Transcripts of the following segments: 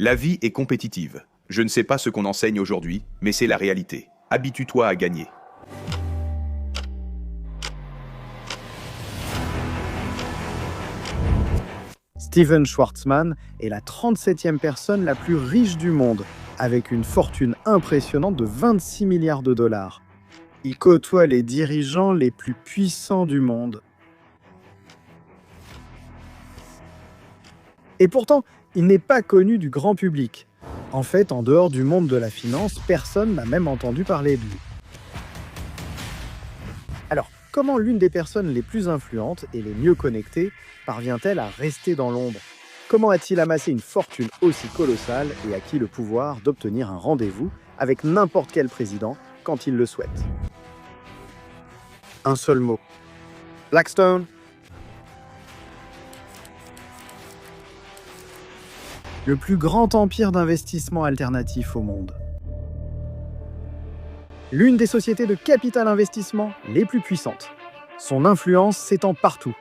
La vie est compétitive. Je ne sais pas ce qu'on enseigne aujourd'hui, mais c'est la réalité. Habitue-toi à gagner. Steven Schwarzman est la 37e personne la plus riche du monde, avec une fortune impressionnante de 26 milliards de dollars. Il côtoie les dirigeants les plus puissants du monde. Et pourtant, il n'est pas connu du grand public. En fait, en dehors du monde de la finance, personne n'a même entendu parler de lui. Alors, comment l'une des personnes les plus influentes et les mieux connectées parvient-elle à rester dans l'ombre? Comment a-t-il amassé une fortune aussi colossale et acquis le pouvoir d'obtenir un rendez-vous avec n'importe quel président quand il le souhaite? Un seul mot. Blackstone. Le plus grand empire d'investissement alternatif au monde. L'une des sociétés de capital investissement les plus puissantes. Son influence s'étend partout.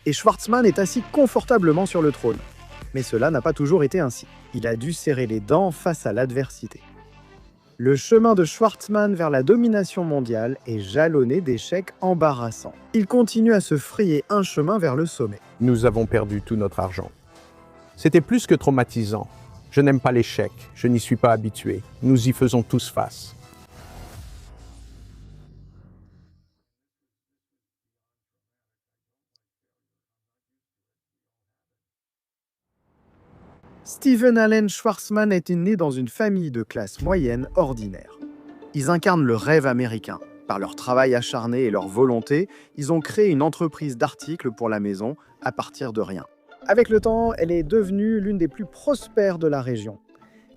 Et Schwarzman est assis confortablement sur le trône. Mais cela n'a pas toujours été ainsi. Il a dû serrer les dents face à l'adversité. Le chemin de Schwarzman vers la domination mondiale est jalonné d'échecs embarrassants. Il continue à se frayer un chemin vers le sommet. Nous avons perdu tout notre argent. C'était plus que traumatisant. Je n'aime pas l'échec, je n'y suis pas habitué. Nous y faisons tous face. Steven Allen Schwarzman est né dans une famille de classe moyenne ordinaire. Ils incarnent le rêve américain. Par leur travail acharné et leur volonté, ils ont créé une entreprise d'articles pour la maison à partir de rien. Avec le temps, elle est devenue l'une des plus prospères de la région.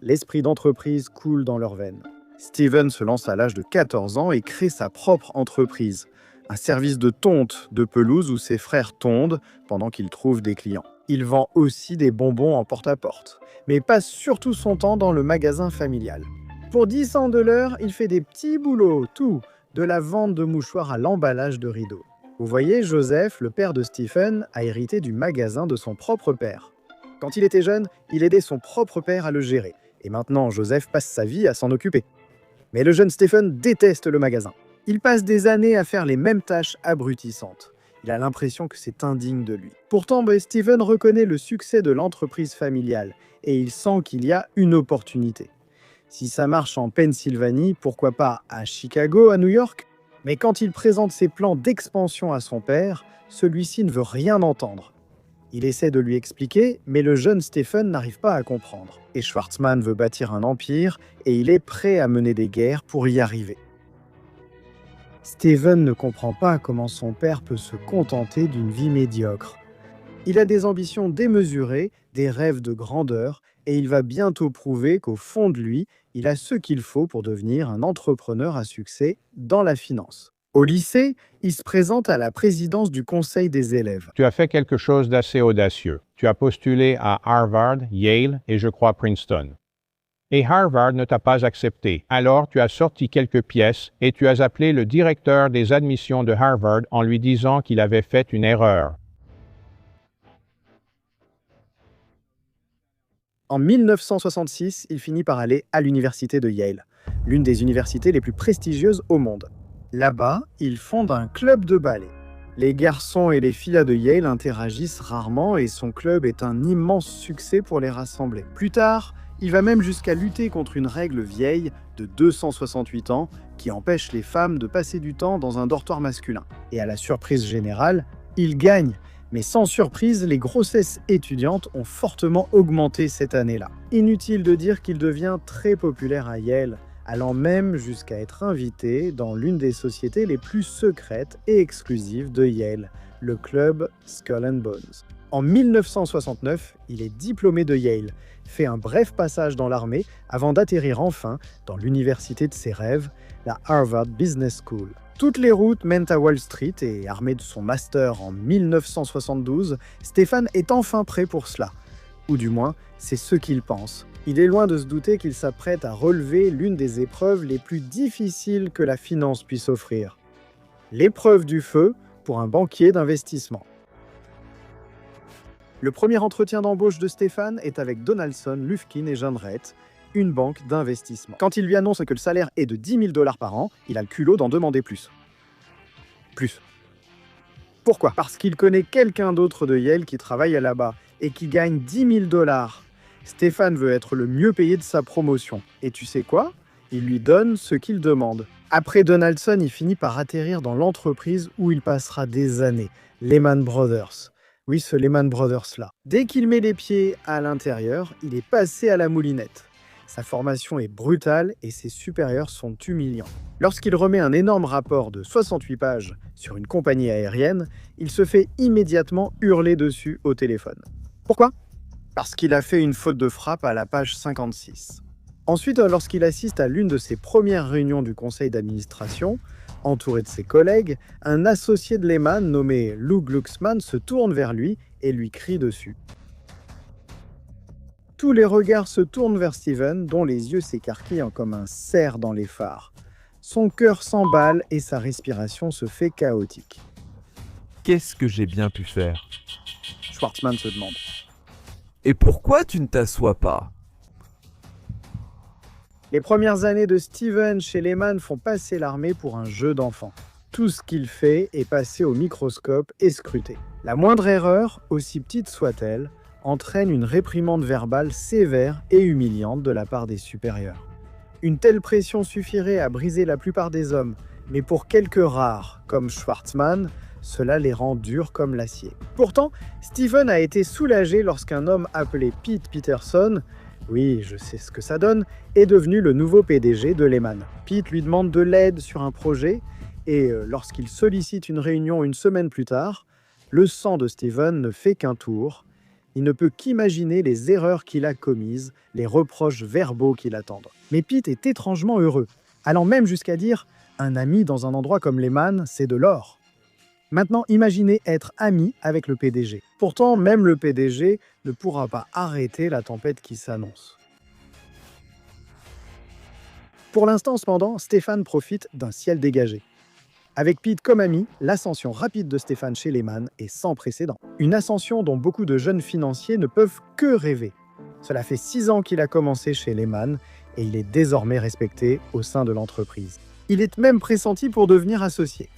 L'esprit d'entreprise coule dans leurs veines. Steven se lance à l'âge de 14 ans et crée sa propre entreprise. Un service de tonte de pelouse où ses frères tondent pendant qu'ils trouvent des clients. Il vend aussi des bonbons en porte-à-porte, mais passe surtout son temps dans le magasin familial. Pour 10 cents de l'heure, il fait des petits boulots, tout, de la vente de mouchoirs à l'emballage de rideaux. Vous voyez, Joseph, le père de Stephen, a hérité du magasin de son propre père. Quand il était jeune, il aidait son propre père à le gérer. Et maintenant, Joseph passe sa vie à s'en occuper. Mais le jeune Stephen déteste le magasin. Il passe des années à faire les mêmes tâches abrutissantes. Il a l'impression que c'est indigne de lui. Pourtant, Stephen reconnaît le succès de l'entreprise familiale et il sent qu'il y a une opportunité. Si ça marche en Pennsylvanie, pourquoi pas à Chicago, à New York? Mais quand il présente ses plans d'expansion à son père, celui-ci ne veut rien entendre. Il essaie de lui expliquer, mais le jeune Stephen n'arrive pas à comprendre. Et Schwarzman veut bâtir un empire et il est prêt à mener des guerres pour y arriver. Steven ne comprend pas comment son père peut se contenter d'une vie médiocre. Il a des ambitions démesurées, des rêves de grandeur, et il va bientôt prouver qu'au fond de lui, il a ce qu'il faut pour devenir un entrepreneur à succès dans la finance. Au lycée, il se présente à la présidence du conseil des élèves. Tu as fait quelque chose d'assez audacieux. Tu as postulé à Harvard, Yale et je crois Princeton. Et Harvard ne t'a pas accepté. Alors tu as sorti quelques pièces et tu as appelé le directeur des admissions de Harvard en lui disant qu'il avait fait une erreur. En 1966, il finit par aller à l'université de Yale, l'une des universités les plus prestigieuses au monde. Là-bas, il fonde un club de ballet. Les garçons et les filles de Yale interagissent rarement et son club est un immense succès pour les rassembler. Plus tard, il va même jusqu'à lutter contre une règle vieille de 268 ans qui empêche les femmes de passer du temps dans un dortoir masculin. Et à la surprise générale, il gagne. Mais sans surprise, les grossesses étudiantes ont fortement augmenté cette année-là. Inutile de dire qu'il devient très populaire à Yale, allant même jusqu'à être invité dans l'une des sociétés les plus secrètes et exclusives de Yale, le club Skull and Bones. En 1969, il est diplômé de Yale, fait un bref passage dans l'armée avant d'atterrir enfin dans l'université de ses rêves, la Harvard Business School. Toutes les routes mènent à Wall Street et armé de son master en 1972, Stephen est enfin prêt pour cela. Ou du moins, c'est ce qu'il pense. Il est loin de se douter qu'il s'apprête à relever l'une des épreuves les plus difficiles que la finance puisse offrir. L'épreuve du feu pour un banquier d'investissement. Le premier entretien d'embauche de Stéphane est avec Donaldson, Lufkin et Jondrette, une banque d'investissement. Quand il lui annonce que le salaire est de 10 000 $ par an, il a le culot d'en demander plus. Plus. Pourquoi? Parce qu'il connaît quelqu'un d'autre de Yale qui travaille là-bas et qui gagne 10 000 $. Stéphane veut être le mieux payé de sa promotion. Et tu sais quoi? Il lui donne ce qu'il demande. Après Donaldson, il finit par atterrir dans l'entreprise où il passera des années, Lehman Brothers. Oui, ce Lehman Brothers-là. Dès qu'il met les pieds à l'intérieur, il est passé à la moulinette. Sa formation est brutale et ses supérieurs sont humiliants. Lorsqu'il remet un énorme rapport de 68 pages sur une compagnie aérienne, il se fait immédiatement hurler dessus au téléphone. Pourquoi? Parce qu'il a fait une faute de frappe à la page 56. Ensuite, lorsqu'il assiste à l'une de ses premières réunions du conseil d'administration, entouré de ses collègues, un associé de Lehman nommé Lou Glucksmann se tourne vers lui et lui crie dessus. Tous les regards se tournent vers Steven, dont les yeux s'écarquillent comme un cerf dans les phares. Son cœur s'emballe et sa respiration se fait chaotique. Qu'est-ce que j'ai bien pu faire? Schwartzman se demande. Et pourquoi tu ne t'assois pas? Les premières années de Steven chez Lehman font passer l'armée pour un jeu d'enfant. Tout ce qu'il fait est passé au microscope et scruté. La moindre erreur, aussi petite soit-elle, entraîne une réprimande verbale sévère et humiliante de la part des supérieurs. Une telle pression suffirait à briser la plupart des hommes, mais pour quelques rares, comme Schwartzman, cela les rend durs comme l'acier. Pourtant, Steven a été soulagé lorsqu'un homme appelé Pete Peterson, oui, je sais ce que ça donne, est devenu le nouveau PDG de Lehman. Pete lui demande de l'aide sur un projet et lorsqu'il sollicite une réunion une semaine plus tard, le sang de Steven ne fait qu'un tour. Il ne peut qu'imaginer les erreurs qu'il a commises, les reproches verbaux qui l'attendent. Mais Pete est étrangement heureux, allant même jusqu'à dire « Un ami dans un endroit comme Lehman, c'est de l'or ». Maintenant, imaginez être ami avec le PDG. Pourtant, même le PDG ne pourra pas arrêter la tempête qui s'annonce. Pour l'instant, cependant, Stéphane profite d'un ciel dégagé. Avec Pete comme ami, l'ascension rapide de Stéphane chez Lehman est sans précédent. Une ascension dont beaucoup de jeunes financiers ne peuvent que rêver. Cela fait 6 ans qu'il a commencé chez Lehman et il est désormais respecté au sein de l'entreprise. Il est même pressenti pour devenir associé.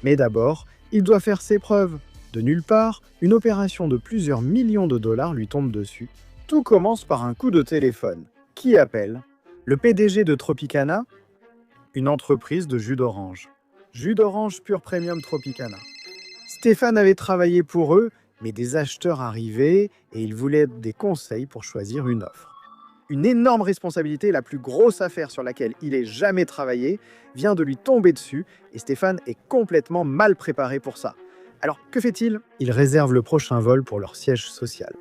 Mais d'abord, il doit faire ses preuves. De nulle part, une opération de plusieurs millions de dollars lui tombe dessus. Tout commence par un coup de téléphone. Qui appelle? Le PDG de Tropicana, une entreprise de jus d'orange. Jus d'orange pur premium Tropicana. Stéphane avait travaillé pour eux, mais des acheteurs arrivaient et il voulait des conseils pour choisir une offre. Une énorme responsabilité, la plus grosse affaire sur laquelle il ait jamais travaillé, vient de lui tomber dessus et Stéphane est complètement mal préparé pour ça. Alors, que fait-il? Il réserve le prochain vol pour leur siège social.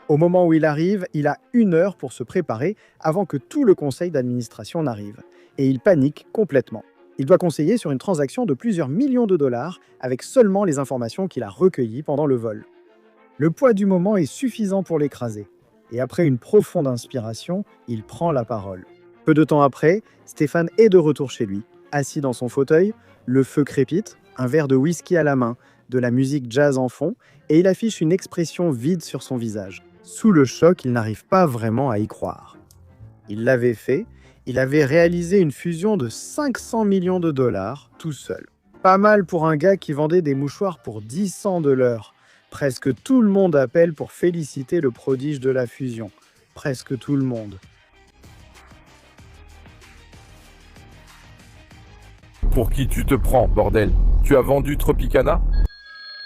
Au moment où il arrive, il a 1 heure pour se préparer avant que tout le conseil d'administration n'arrive. Et il panique complètement. Il doit conseiller sur une transaction de plusieurs millions de dollars avec seulement les informations qu'il a recueillies pendant le vol. Le poids du moment est suffisant pour l'écraser. Et après une profonde inspiration, il prend la parole. Peu de temps après, Stéphane est de retour chez lui, assis dans son fauteuil, le feu crépite, un verre de whisky à la main, de la musique jazz en fond, et il affiche une expression vide sur son visage. Sous le choc, il n'arrive pas vraiment à y croire. Il l'avait fait, il avait réalisé une fusion de 500 millions de dollars, tout seul. Pas mal pour un gars qui vendait des mouchoirs pour 10 cents de l'heure. Presque tout le monde appelle pour féliciter le prodige de la fusion. Presque tout le monde. Pour qui tu te prends, bordel? Tu as vendu Tropicana?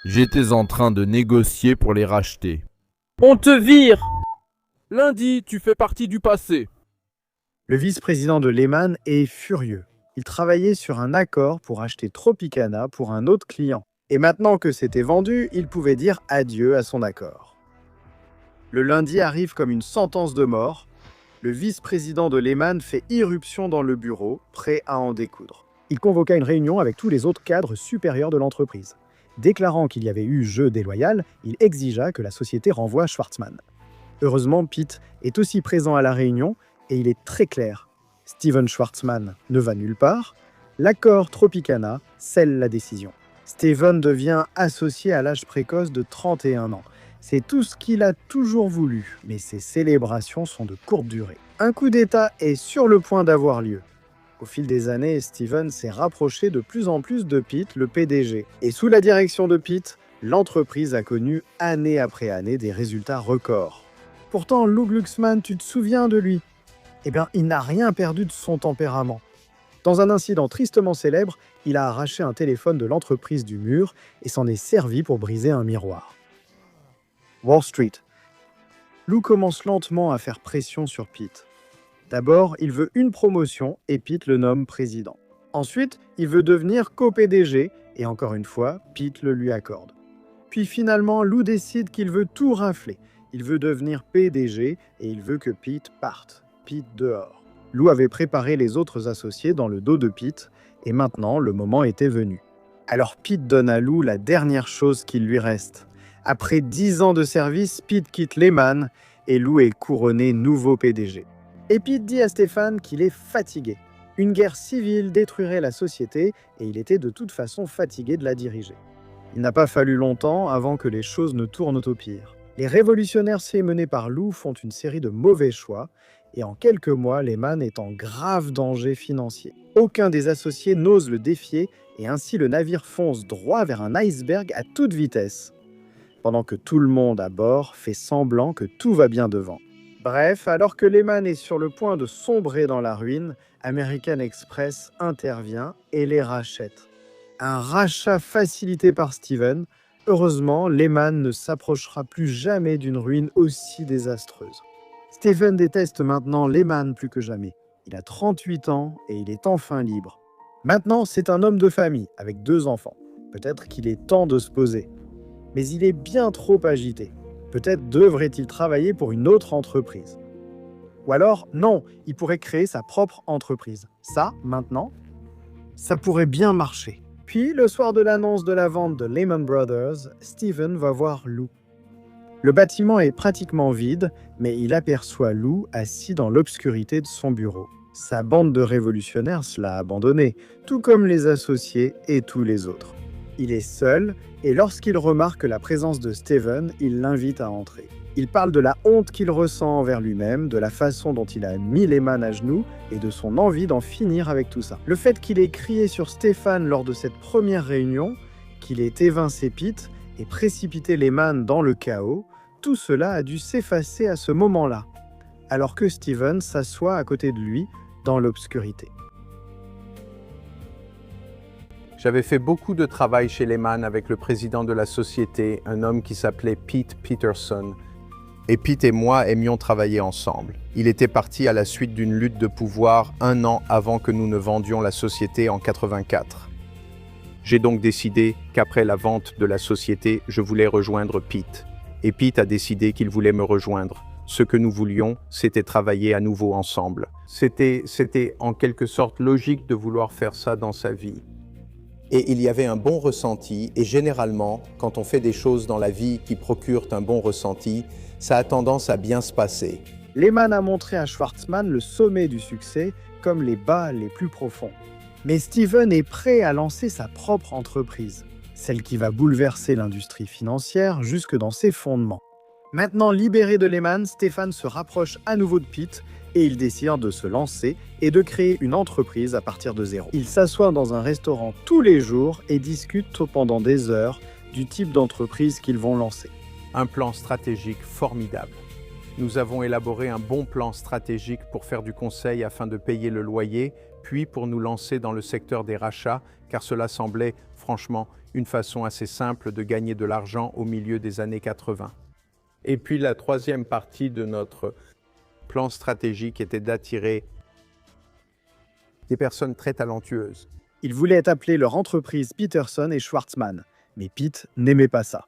J'étais en train de négocier pour les racheter. On te vire! Lundi, tu fais partie du passé. Le vice-président de Lehman est furieux. Il travaillait sur un accord pour acheter Tropicana pour un autre client. Et maintenant que c'était vendu, il pouvait dire adieu à son accord. Le lundi arrive comme une sentence de mort. Le vice-président de Lehman fait irruption dans le bureau, prêt à en découdre. Il convoqua une réunion avec tous les autres cadres supérieurs de l'entreprise. Déclarant qu'il y avait eu jeu déloyal, il exigea que la société renvoie Schwartzman. Heureusement, Pete est aussi présent à la réunion et il est très clair. Steven Schwartzman ne va nulle part. L'accord Tropicana scelle la décision. Steven devient associé à l'âge précoce de 31 ans. C'est tout ce qu'il a toujours voulu, mais ces célébrations sont de courte durée. Un coup d'État est sur le point d'avoir lieu. Au fil des années, Steven s'est rapproché de plus en plus de Pete, le PDG. Et sous la direction de Pete, l'entreprise a connu année après année des résultats records. Pourtant, Lou Glucksmann, tu te souviens de lui? Eh bien, il n'a rien perdu de son tempérament. Dans un incident tristement célèbre, il a arraché un téléphone de l'entreprise du mur et s'en est servi pour briser un miroir. Wall Street. Lou commence lentement à faire pression sur Pete. D'abord, il veut une promotion et Pete le nomme président. Ensuite, il veut devenir co-PDG et encore une fois, Pete le lui accorde. Puis finalement, Lou décide qu'il veut tout rafler. Il veut devenir PDG et il veut que Pete parte. Pete dehors. Lou avait préparé les autres associés dans le dos de Pete et maintenant, le moment était venu. Alors Pete donne à Lou la dernière chose qu'il lui reste. Après 10 ans de service, Pete quitte Lehman et Lou est couronné nouveau PDG. Et Pete dit à Stéphane qu'il est fatigué. Une guerre civile détruirait la société et il était de toute façon fatigué de la diriger. Il n'a pas fallu longtemps avant que les choses ne tournent au pire. Les révolutionnaires menés par Lou font une série de mauvais choix et en quelques mois, Lehman est en grave danger financier. Aucun des associés n'ose le défier et ainsi le navire fonce droit vers un iceberg à toute vitesse, pendant que tout le monde à bord fait semblant que tout va bien devant. Bref, alors que Lehman est sur le point de sombrer dans la ruine, American Express intervient et les rachète. Un rachat facilité par Steven. Heureusement, Lehman ne s'approchera plus jamais d'une ruine aussi désastreuse. Steven déteste maintenant Lehman plus que jamais. Il a 38 ans et il est enfin libre. Maintenant, c'est un homme de famille avec 2 enfants. Peut-être qu'il est temps de se poser. Mais il est bien trop agité. Peut-être devrait-il travailler pour une autre entreprise. Ou alors, non, il pourrait créer sa propre entreprise. Ça, maintenant, ça pourrait bien marcher. Puis, le soir de l'annonce de la vente de Lehman Brothers, Steven va voir Lou. Le bâtiment est pratiquement vide, mais il aperçoit Lou assis dans l'obscurité de son bureau. Sa bande de révolutionnaires l'a abandonné, tout comme les associés et tous les autres. Il est seul, et lorsqu'il remarque la présence de Steven, il l'invite à entrer. Il parle de la honte qu'il ressent envers lui-même, de la façon dont il a mis Lehman à genoux et de son envie d'en finir avec tout ça. Le fait qu'il ait crié sur Stéphane lors de cette première réunion, qu'il ait évincé Pete et précipité Lehman dans le chaos, tout cela a dû s'effacer à ce moment-là, alors que Steven s'assoit à côté de lui dans l'obscurité. J'avais fait beaucoup de travail chez Lehman avec le président de la société, un homme qui s'appelait Pete Peterson. Et Pete et moi aimions travailler ensemble. Il était parti à la suite d'une lutte de pouvoir 1 an avant que nous ne vendions la société en 84. J'ai donc décidé qu'après la vente de la société, je voulais rejoindre Pete. Et Pete a décidé qu'il voulait me rejoindre. Ce que nous voulions, c'était travailler à nouveau ensemble. C'était en quelque sorte logique de vouloir faire ça dans sa vie. Et il y avait un bon ressenti, et généralement, quand on fait des choses dans la vie qui procurent un bon ressenti, ça a tendance à bien se passer. Lehman a montré à Schwartzman le sommet du succès, comme les bas les plus profonds. Mais Steven est prêt à lancer sa propre entreprise, celle qui va bouleverser l'industrie financière jusque dans ses fondements. Maintenant libéré de Lehman, Stéphane se rapproche à nouveau de Pete et il décide de se lancer et de créer une entreprise à partir de zéro. Ils s'assoient dans un restaurant tous les jours et discutent pendant des heures du type d'entreprise qu'ils vont lancer. Un plan stratégique formidable. Nous avons élaboré un bon plan stratégique pour faire du conseil afin de payer le loyer, puis pour nous lancer dans le secteur des rachats, car cela semblait, franchement, une façon assez simple de gagner de l'argent au milieu des années 80. Et puis la troisième partie de notre plan stratégique était d'attirer des personnes très talentueuses. Ils voulaient appeler leur entreprise Peterson et Schwartzman, mais Pete n'aimait pas ça.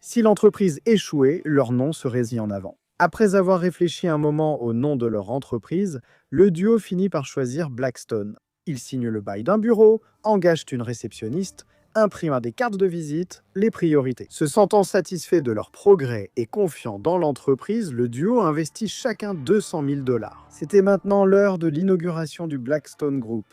Si l'entreprise échouait, leur nom serait mis en avant. Après avoir réfléchi un moment au nom de leur entreprise, le duo finit par choisir Blackstone. Ils signent le bail d'un bureau, engagent une réceptionniste, impriment des cartes de visite, les priorités. Se sentant satisfait de leur progrès et confiant dans l'entreprise, le duo investit chacun $200 000. C'était maintenant l'heure de l'inauguration du Blackstone Group.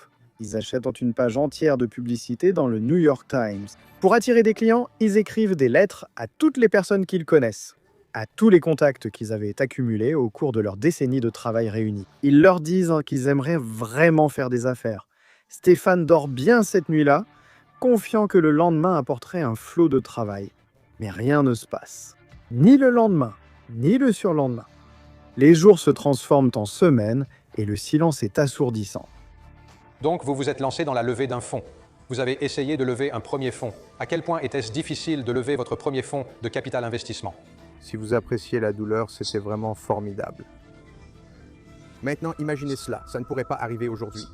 Ils achètent une page entière de publicité dans le New York Times. Pour attirer des clients, ils écrivent des lettres à toutes les personnes qu'ils connaissent, à tous les contacts qu'ils avaient accumulés au cours de leur décennie de travail réunis. Ils leur disent qu'ils aimeraient vraiment faire des affaires. Stéphane dort bien cette nuit-là, confiant que le lendemain apporterait un flot de travail. Mais rien ne se passe. Ni le lendemain, ni le surlendemain. Les jours se transforment en semaines et le silence est assourdissant. Donc vous vous êtes lancé dans la levée d'un fonds. Vous avez essayé de lever un premier fonds. À quel point était-ce difficile de lever votre premier fonds de capital investissement? Si vous appréciez la douleur, c'était vraiment formidable. Maintenant, imaginez cela, ça ne pourrait pas arriver aujourd'hui.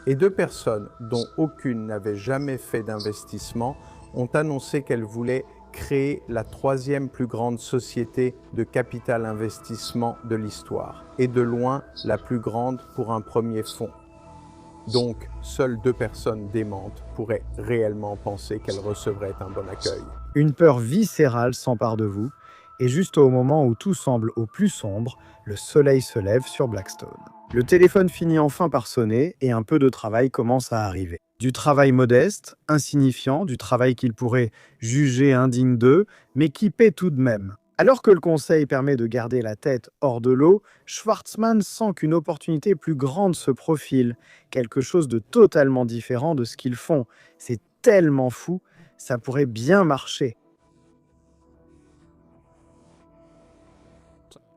Et deux personnes, dont aucune n'avait jamais fait d'investissement, ont annoncé qu'elles voulaient créer la troisième plus grande société de capital investissement de l'histoire, et de loin la plus grande pour un premier fonds. Donc, seules deux personnes démentes pourraient réellement penser qu'elles recevraient un bon accueil. Une peur viscérale s'empare de vous, et juste au moment où tout semble au plus sombre, le soleil se lève sur Blackstone. Le téléphone finit enfin par sonner et un peu de travail commence à arriver. Du travail modeste, insignifiant, du travail qu'ils pourraient juger indigne d'eux, mais qui paie tout de même. Alors que le conseil permet de garder la tête hors de l'eau, Schwartzman sent qu'une opportunité plus grande se profile, quelque chose de totalement différent de ce qu'ils font. C'est tellement fou, ça pourrait bien marcher.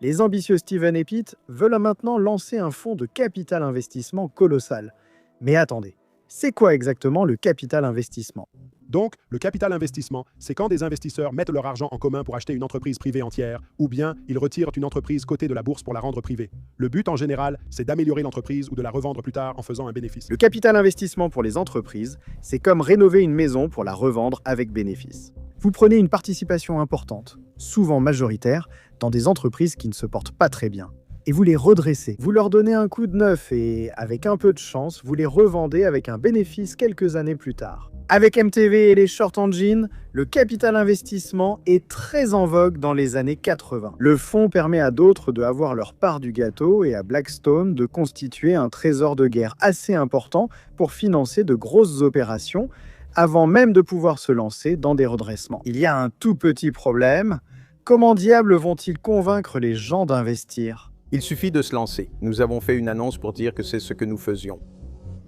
Les ambitieux Steven et Pete veulent maintenant lancer un fonds de capital investissement colossal. Mais attendez, c'est quoi exactement le capital investissement ? Donc, le capital investissement, c'est quand des investisseurs mettent leur argent en commun pour acheter une entreprise privée entière, ou bien ils retirent une entreprise cotée de la bourse pour la rendre privée. Le but, en général, c'est d'améliorer l'entreprise ou de la revendre plus tard en faisant un bénéfice. Le capital investissement pour les entreprises, c'est comme rénover une maison pour la revendre avec bénéfice. Vous prenez une participation importante, souvent majoritaire, dans des entreprises qui ne se portent pas très bien. Et vous les redressez. Vous leur donnez un coup de neuf et, avec un peu de chance, vous les revendez avec un bénéfice quelques années plus tard. Avec MTV et les short engines, le capital investissement est très en vogue dans les années 80. Le fonds permet à d'autres de avoir leur part du gâteau et à Blackstone de constituer un trésor de guerre assez important pour financer de grosses opérations avant même de pouvoir se lancer dans des redressements. Il y a un tout petit problème. Comment diable vont-ils convaincre les gens d'investir ? Il suffit de se lancer. Nous avons fait une annonce pour dire que c'est ce que nous faisions.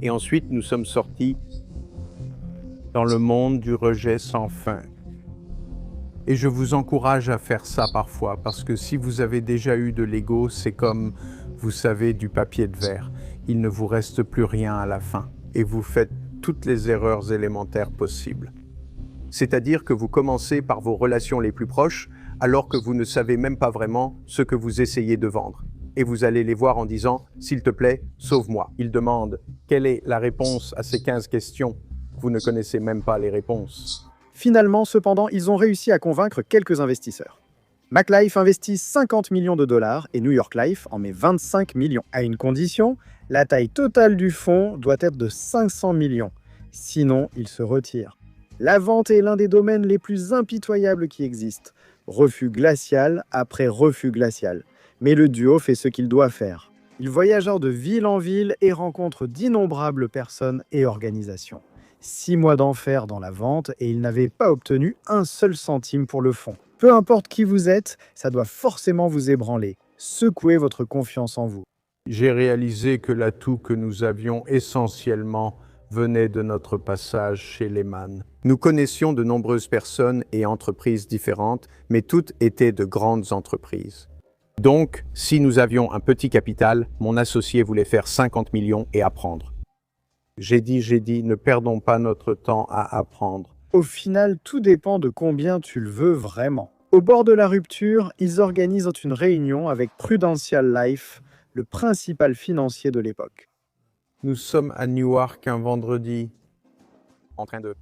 Et ensuite, nous sommes sortis dans le monde du rejet sans fin. Et je vous encourage à faire ça parfois, parce que si vous avez déjà eu de l'ego, c'est comme, vous savez, du papier de verre. Il ne vous reste plus rien à la fin. Et vous faites toutes les erreurs élémentaires possibles. C'est-à-dire que vous commencez par vos relations les plus proches, alors que vous ne savez même pas vraiment ce que vous essayez de vendre. Et vous allez les voir en disant « S'il te plaît, sauve-moi ». Ils demandent « Quelle est la réponse à ces 15 questions ?» Vous ne connaissez même pas les réponses. Finalement, cependant, ils ont réussi à convaincre quelques investisseurs. MacLife investit 50 millions de dollars et New York Life en met 25 millions. À une condition, la taille totale du fonds doit être de 500 millions. Sinon, il se retire. La vente est l'un des domaines les plus impitoyables qui existent. Refus glacial après refus glacial. Mais le duo fait ce qu'il doit faire. Il voyage de ville en ville et rencontre d'innombrables personnes et organisations. 6 mois d'enfer dans la vente et il n'avait pas obtenu un seul centime pour le fonds. Peu importe qui vous êtes, ça doit forcément vous ébranler, secouer votre confiance en vous. J'ai réalisé que l'atout que nous avions essentiellement venait de notre passage chez Lehman. Nous connaissions de nombreuses personnes et entreprises différentes, mais toutes étaient de grandes entreprises. Donc, si nous avions un petit capital, mon associé voulait faire 50 millions et apprendre. J'ai dit, ne perdons pas notre temps à apprendre. Au final, tout dépend de combien tu le veux vraiment. Au bord de la rupture, ils organisent une réunion avec Prudential Life, le principal financier de l'époque. Nous sommes à Newark un vendredi, en train de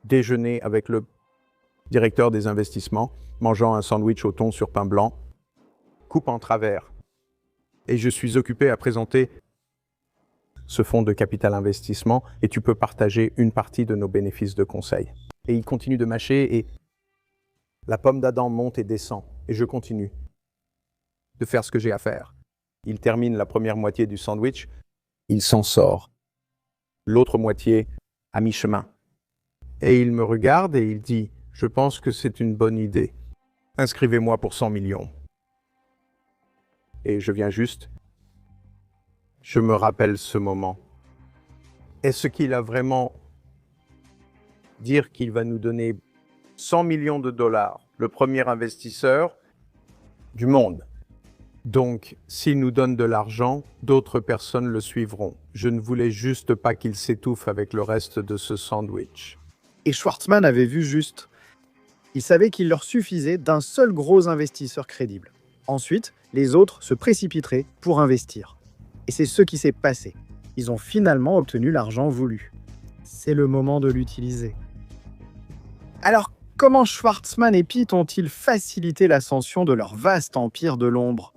déjeuner avec le directeur des investissements, mangeant un sandwich au thon sur pain blanc, coupe en travers. Et je suis occupé à présenter ce fonds de capital investissement et tu peux partager une partie de nos bénéfices de conseil. Et il continue de mâcher et la pomme d'Adam monte et descend. Et je continue de faire ce que j'ai à faire. Il termine la première moitié du sandwich. Il s'en sort. l'autre moitié à mi-chemin. Et il me regarde et il dit « Je pense que c'est une bonne idée. Inscrivez-moi pour 100 millions. » Et je viens juste. Je me rappelle ce moment. Est-ce qu'il a vraiment dire qu'il va nous donner 100 millions de dollars, le premier investisseur du monde? Donc, s'il nous donne de l'argent, d'autres personnes le suivront. Je ne voulais juste pas qu'il s'étouffe avec le reste de ce sandwich. Et Schwartzman avait vu juste. Il savait qu'il leur suffisait d'un seul gros investisseur crédible. Ensuite, les autres se précipiteraient pour investir. Et c'est ce qui s'est passé. Ils ont finalement obtenu l'argent voulu. C'est le moment de l'utiliser. Alors, comment Schwartzman et Pitt ont-ils facilité l'ascension de leur vaste empire de l'ombre?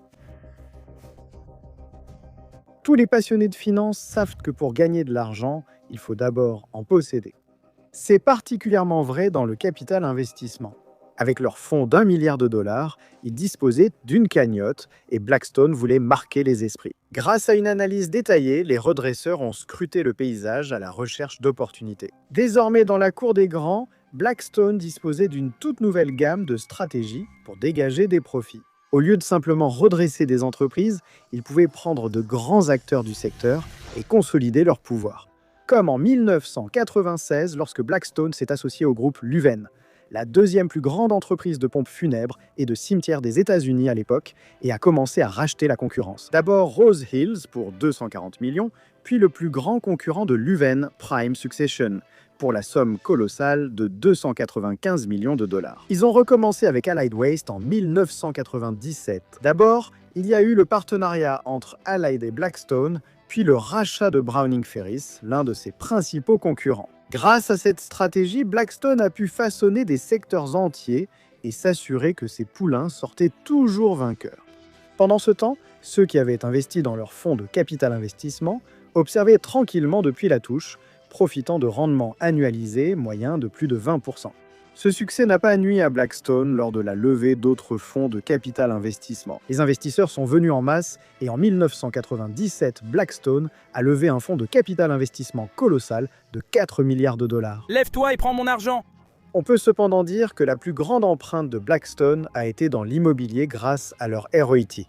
Tous les passionnés de finance savent que pour gagner de l'argent, il faut d'abord en posséder. C'est particulièrement vrai dans le capital investissement. Avec leur fonds d'1 milliard de dollars, ils disposaient d'une cagnotte et Blackstone voulait marquer les esprits. Grâce à une analyse détaillée, les redresseurs ont scruté le paysage à la recherche d'opportunités. Désormais dans la cour des grands, Blackstone disposait d'une toute nouvelle gamme de stratégies pour dégager des profits. Au lieu de simplement redresser des entreprises, ils pouvaient prendre de grands acteurs du secteur et consolider leur pouvoir. Comme en 1996 lorsque Blackstone s'est associé au groupe Luven, la deuxième plus grande entreprise de pompes funèbres et de cimetières des États-Unis à l'époque, et a commencé à racheter la concurrence. D'abord Rose Hills pour 240 millions, puis le plus grand concurrent de Luven, Prime Succession, pour la somme colossale de 295 millions de dollars. Ils ont recommencé avec Allied Waste en 1997. D'abord, il y a eu le partenariat entre Allied et Blackstone, puis le rachat de Browning Ferris, l'un de ses principaux concurrents. Grâce à cette stratégie, Blackstone a pu façonner des secteurs entiers et s'assurer que ses poulains sortaient toujours vainqueurs. Pendant ce temps, ceux qui avaient investi dans leur fonds de capital investissement observaient tranquillement depuis la touche, profitant de rendements annualisés moyens de plus de 20%. Ce succès n'a pas nui à Blackstone lors de la levée d'autres fonds de capital investissement. Les investisseurs sont venus en masse et en 1997, Blackstone a levé un fonds de capital investissement colossal de 4 milliards de dollars. Lève-toi et prends mon argent! On peut cependant dire que la plus grande empreinte de Blackstone a été dans l'immobilier grâce à leur REIT,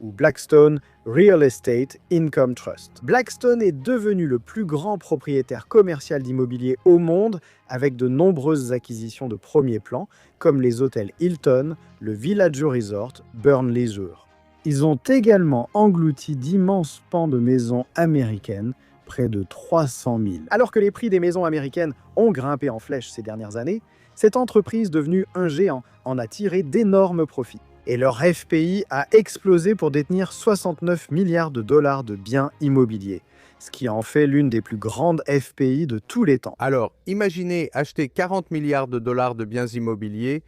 ou Blackstone Real Estate Income Trust. Blackstone est devenu le plus grand propriétaire commercial d'immobilier au monde avec de nombreuses acquisitions de premier plan, comme les hôtels Hilton, le Villaggio Resort, Burn Leisure. Ils ont également englouti d'immenses pans de maisons américaines, près de 300 000. Alors que les prix des maisons américaines ont grimpé en flèche ces dernières années, cette entreprise devenue un géant en a tiré d'énormes profits. Et leur FPI a explosé pour détenir 69 milliards de dollars de biens immobiliers, ce qui en fait l'une des plus grandes FPI de tous les temps. Alors, imaginez acheter 40 milliards de dollars de biens immobiliers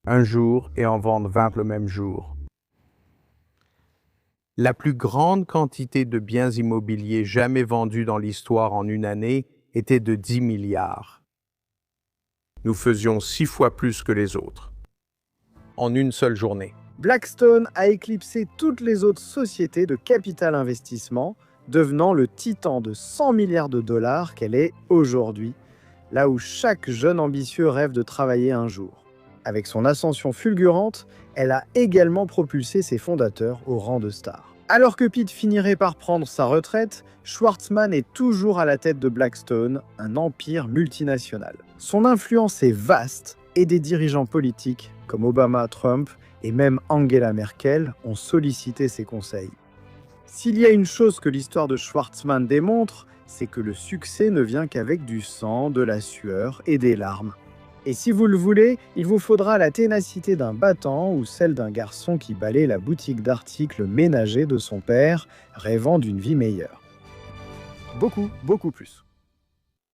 un jour et en vendre 20 le même jour. La plus grande quantité de biens immobiliers jamais vendus dans l'histoire en une année était de 10 milliards. Nous faisions 6 fois plus que les autres en une seule journée. Blackstone a éclipsé toutes les autres sociétés de capital investissement, devenant le titan de 100 milliards de dollars qu'elle est aujourd'hui, là où chaque jeune ambitieux rêve de travailler un jour. Avec son ascension fulgurante, elle a également propulsé ses fondateurs au rang de stars. Alors que Pitt finirait par prendre sa retraite, Schwartzman est toujours à la tête de Blackstone, un empire multinational. Son influence est vaste et des dirigeants politiques comme Obama, Trump et même Angela Merkel ont sollicité ses conseils. S'il y a une chose que l'histoire de Schwartzman démontre, c'est que le succès ne vient qu'avec du sang, de la sueur et des larmes. Et si vous le voulez, il vous faudra la ténacité d'un battant ou celle d'un garçon qui balaie la boutique d'articles ménagers de son père, rêvant d'une vie meilleure. Beaucoup plus.